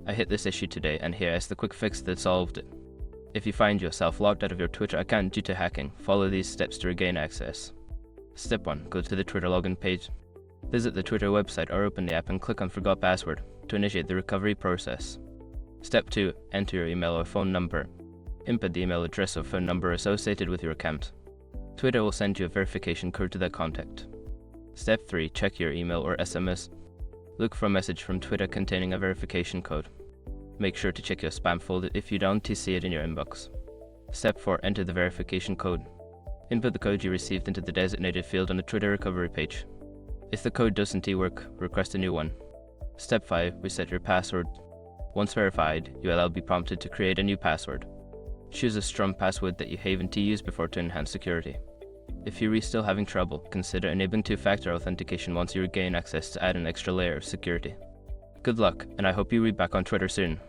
I hit this issue today, and here is the quick fix that solved it. If you find yourself logged out of your Twitter account due to hacking, follow these steps to regain access. Step 1. Go to the Twitter login page. Visit the Twitter website or open the app and click on Forgot Password to initiate the recovery process. Step 2. Enter your email or phone number. Input the email address or phone number associated with your account. Twitter will send you a verification code to that contact. Step 3. Check your email or SMS. Look for a message from Twitter containing a verification code. Make sure to check your spam folder if you don't see it in your inbox. Step 4. Enter the verification code. Input the code you received into the designated field on the Twitter recovery page. If the code doesn't work, request a new one. Step 5. Reset your password. Once verified, you will be prompted to create a new password. Choose a strong password that you haven't used before to enhance security. If you're still having trouble, consider enabling two-factor authentication once you regain access to add an extra layer of security. Good luck, and I hope you read back on Twitter soon.